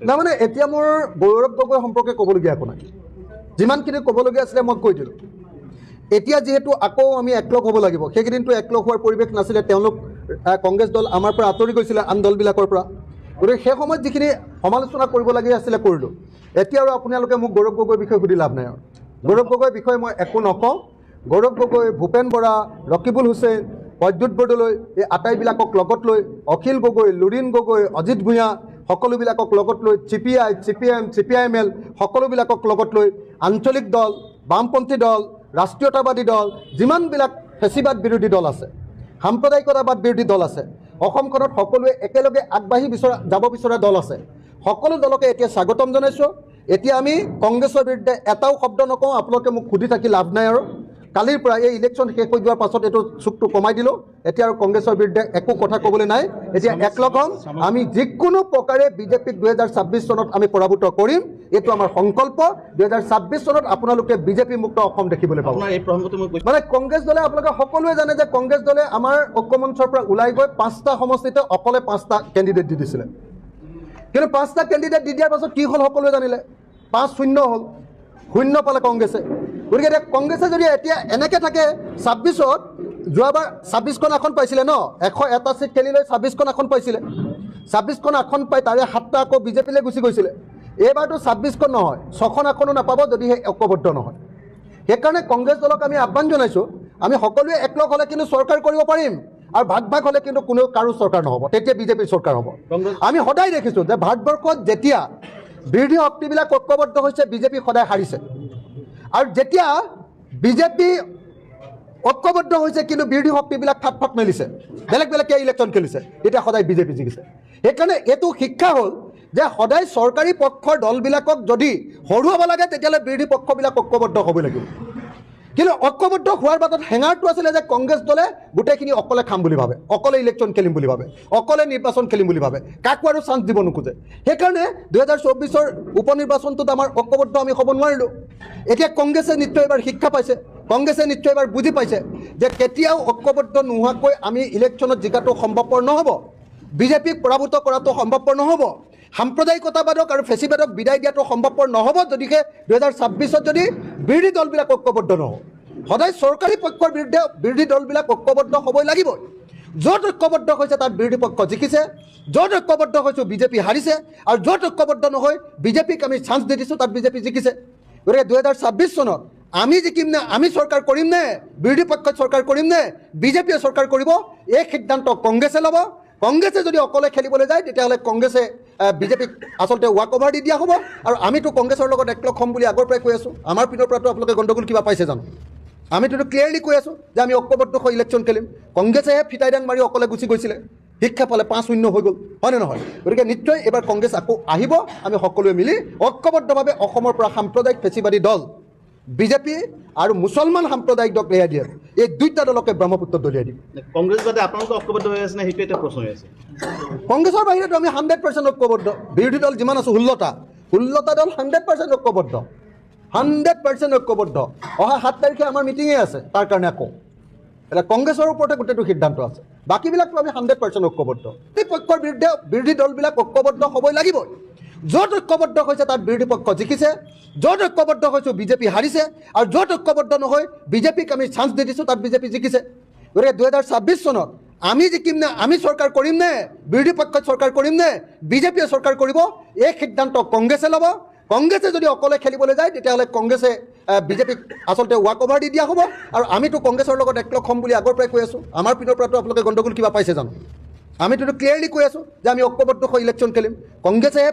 না মানে এতিয়া মোৰ গৌৰৱ গগৈ সম্পৰ্কে ক'বলগীয়া একো নাই, যিমানখিনি ক'বলগীয়া আছিলে মই কৈ দিলোঁ। এতিয়া যিহেতু আকৌ আমি একলগ হ'ব লাগিব, সেইকেইদিনটো একলগ হোৱাৰ পৰিৱেশ নাছিলে, তেওঁলোক কংগ্ৰেছ দল আমাৰ পৰা আঁতৰি গৈছিলে আন দলবিলাকৰ পৰা, গতিকে সেই সময়ত যিখিনি সমালোচনা কৰিবলগীয়া আছিলে কৰিলোঁ। এতিয়া আৰু আপোনালোকে মোক গৌৰৱ গগৈৰ বিষয়ে সুধি লাভ নাই আৰু গৌৰৱ গগৈৰ বিষয়ে মই একো নকওঁ। গৌৰৱ গগৈ, ভূপেন বৰা, ৰকিবুল হুছেইন, প্ৰদ্যুৎ বৰদলৈ এই আটাইবিলাকক লগত লৈ, অখিল গগৈ, লুৰিণ গগৈ, অজিত ভূঞা সকলোবিলাকক লগত লৈ, CPI, CPM, CPIML সকলোবিলাকক লগত লৈ, আঞ্চলিক দল, বামপন্থী দল, ৰাষ্ট্ৰীয়তাবাদী দল, যিমানবিলাক ফেচিবাদ বিৰোধী দল আছে, সাম্প্ৰদায়িকতাবাদ বিৰোধী দল আছে, অসমখনত সকলোৱে একেলগে আগবাঢ়ি যাব বিচৰা দল আছে, সকলো দলকে এতিয়া স্বাগতম জনাইছোঁ। এতিয়া আমি কংগ্ৰেছৰ বিৰুদ্ধে এটাও শব্দ নকওঁ, আপোনালোকে মোক সুধি থাকি লাভ নাই আৰু কালিৰ পৰা এই ইলেকশ্যন শেষ হৈ যোৱাৰ পাছত এইটো চুকটো কমাই দিলোঁ। এতিয়া আৰু কংগ্ৰেছৰ বিৰুদ্ধে একো কথা ক'বলৈ নাই। এতিয়া একলগ হ'ম, আমি যিকোনো প্ৰকাৰে বিজেপিক 2026 চনত আমি পৰাভূত কৰিম, এইটো আমাৰ সংকল্প। 2026 চনত আপোনালোকে বিজেপি মুক্ত অসম দেখিবলৈ পাব। মানে কংগ্ৰেছ দলে আপোনালোকে সকলোৱে জানে যে কংগ্ৰেছ দলে আমাৰ ঐক্যমঞ্চৰ পৰা ওলাই গৈ 5টা সমষ্টিতে অকলে 5টা কেণ্ডিডেট দি দিছিলে, কিন্তু 5টা কেণ্ডিডেট দি দিয়াৰ পাছত কি হ'ল সকলোৱে জানিলে, 5-0 হ'ল, 0 পালে কংগ্ৰেছে। গতিকে এতিয়া কংগ্ৰেছে যদি এতিয়া এনেকৈ থাকে 26ত, যোৱাবাৰ 26খন আসন পাইছিলে ন, 101টা ছিট খেলি লৈ 26খন আসন পাইছিলে, 26খন আসন পাই তাৰে 7টা আকৌ বিজেপিলৈ গুচি গৈছিলে। এইবাৰতো 26খন নহয়, 6খন আসনো নাপাব যদিহে ঐক্যবদ্ধ নহয়। সেইকাৰণে কংগ্ৰেছ দলক আমি আহ্বান জনাইছোঁ, আমি সকলোৱে একলগ হ'লে কিন্তু চৰকাৰ কৰিব পাৰিম, আৰু ভাগ ভাগ হ'লে কিন্তু কোনো কাৰো চৰকাৰ নহ'ব, তেতিয়া বিজেপিৰ চৰকাৰ হ'ব। আমি সদায় দেখিছোঁ যে ভাৰতবৰ্ষত যেতিয়া বিৰোধী শক্তিবিলাক ঐক্যবদ্ধ হৈছে, বিজেপি সদায় হাৰিছে, আৰু যেতিয়া বিজেপি ঐক্যবদ্ধ হৈছে কিন্তু বিৰোধী শক্তিবিলাক ফাট মেলিছে, বেলেগ বেলেগকৈ ইলেকশ্যন খেলিছে, তেতিয়া সদায় বিজেপি জিকিছে। সেইকাৰণে এইটো শিক্ষা হ'ল যে সদায় চৰকাৰী পক্ষৰ দলবিলাকক যদি হৰুৱাব লাগে, তেতিয়াহ'লে বিৰোধী পক্ষবিলাক ঐক্যবদ্ধ হ'ব লাগিব। কিন্তু ঐক্যবদ্ধ হোৱাৰ বাটত হেঙাৰটো আছিলে যে কংগ্ৰেছ দলে গোটেইখিনি অকলে খাম বুলি ভাবে, অকলে ইলেকশ্যন খেলিম বুলি ভাবে, অকলে নিৰ্বাচন খেলিম বুলি ভাবে, কাকো আৰু চান্স দিব নোখোজে। সেইকাৰণে 2024ৰ উপনিৰ্বাচনটোত আমাৰ ঐক্যবদ্ধ আমি হ'ব নোৱাৰিলোঁ। এতিয়া কংগ্ৰেছে নিশ্চয় এবাৰ শিক্ষা পাইছে, কংগ্ৰেছে নিশ্চয় এবাৰ বুজি পাইছে যে কেতিয়াও ঐক্যবদ্ধ নোহোৱাকৈ আমি ইলেকশ্যনত জিকাটো সম্ভৱপৰ নহ'ব, বিজেপিক পৰাভূত কৰাটো সম্ভৱপৰ নহ'ব, সাম্প্ৰদায়িকতাবাদক আৰু ফেচিবাদক বিদায় দিয়াটো সম্ভৱপৰ নহ'ব, যদিহে 2026ত যদি বিৰোধী দলবিলাক ঐক্যবদ্ধ নহয়। সদায় চৰকাৰী পক্ষৰ বিৰুদ্ধে বিৰোধী দলবিলাক ঐক্যবদ্ধ হ'বই লাগিবই। য'ত ঐক্যবদ্ধ হৈছে তাত বিৰোধী পক্ষ জিকিছে, য'ত ঐক্যবদ্ধ হৈছোঁ বিজেপি হাৰিছে, আৰু য'ত ঐক্যবদ্ধ নহয় বিজেপিক আমি চান্স দি দিছোঁ তাত বিজেপি জিকিছে। গতিকে 2026 চনত আমি জিকিম নে, আমি চৰকাৰ কৰিম নে, বিৰোধী পক্ষত চৰকাৰ কৰিম নে, বিজেপিয়ে চৰকাৰ কৰিব, এই সিদ্ধান্ত কংগ্ৰেছে ল'ব। কংগ্ৰেছে যদি অকলে খেলিবলৈ যায়, তেতিয়াহ'লে কংগ্ৰেছে বিজেপিক আচলতে ৱাক অভাৰ দি দিয়া হ'ব। আৰু আমিতো কংগ্ৰেছৰ লগত একলগ হ'ম বুলি আগৰ পৰাই কৈ আছোঁ, আমাৰ পিনৰ পৰাতো আপোনালোকে গণ্ডগোল কিবা পাইছে জানো? আমিতো ক্লিয়াৰলি কৈ আছোঁ যে আমি ঐক্যবদ্ধ হৈ ইলেকশ্যন খেলিম। কংগ্ৰেছেহে ফিটাই দান মাৰি অকলে গুচি গৈছিলে, শিক্ষা পালে 5-0 হৈ গ'ল, হয়নে নহয়? গতিকে নিশ্চয় এইবাৰ কংগ্ৰেছ আকৌ আহিব, আমি সকলোৱে মিলি ঐক্যবদ্ধভাৱে অসমৰ পৰা সাম্প্ৰদায়িক ফেচিবাদী দল বিজেপি আৰু মুছলমান সাম্প্ৰদায়িক দল ৰেহাই দিয়ে, এই দুইটা দলকে ব্ৰহ্মপুত্ৰ দলিয়াই দিম। কংগ্ৰেছ যাতে আপোনালোকে ঐক্যবদ্ধ হৈ আছে নে, সেইটো এটা প্ৰশ্ন হৈ আছে। কংগ্ৰেছৰ বাহিৰতো আমি 100% ঐক্যবদ্ধ, বিৰোধী দল যিমান আছোঁ 16টা দল 100% ঐক্যবদ্ধ, 100% ঐক্যবদ্ধ। অহা 7 তাৰিখে আমাৰ মিটিঙে আছে, তাৰ কাৰণে আকৌ এতিয়া কংগ্ৰেছৰ ওপৰতে গোটেইটো সিদ্ধান্ত আছে, বাকীবিলাকতো আমি 100% ঐক্যবদ্ধ। এই পক্ষৰ বিৰুদ্ধে বিৰোধী দলবিলাক ঐক্যবদ্ধ হ'বই লাগিবই। য'ত ঐক্যবদ্ধ হৈছে তাত বিৰোধী পক্ষ জিকিছে, য'ত ঐক্যবদ্ধ হৈছোঁ বিজেপি হাৰিছে, আৰু য'ত ঐক্যবদ্ধ নহয় বিজেপিক আমি চান্স দি দিছোঁ তাত বিজেপি জিকিছে। গতিকে 2026 চনত আমি জিকিম নে, আমি চৰকাৰ কৰিম নে, বিৰোধী পক্ষত চৰকাৰ কৰিম নে, বিজেপিয়ে চৰকাৰ কৰিব, এই সিদ্ধান্ত কংগ্ৰেছে ল'ব। কংগ্ৰেছে যদি অকলে খেলিবলৈ যায়, তেতিয়াহ'লে কংগ্ৰেছে বিজেপিক আচলতে ৱাক অভাৰ দি দিয়া হ'ব। আৰু আমিতো কংগ্ৰেছৰ লগত একলগ হ'ম বুলি আগৰ পৰাই কৈ আছোঁ, আমাৰ পিনৰ পৰাতো আপোনালোকে গণ্ডগোল কিবা পাইছে জানো? আমিতো ক্লিয়াৰলি কৈ আছোঁ যে আমি ঐক্যবদ্ধ হৈ ইলেকশ্যন খেলিম। কংগ্ৰেছেহে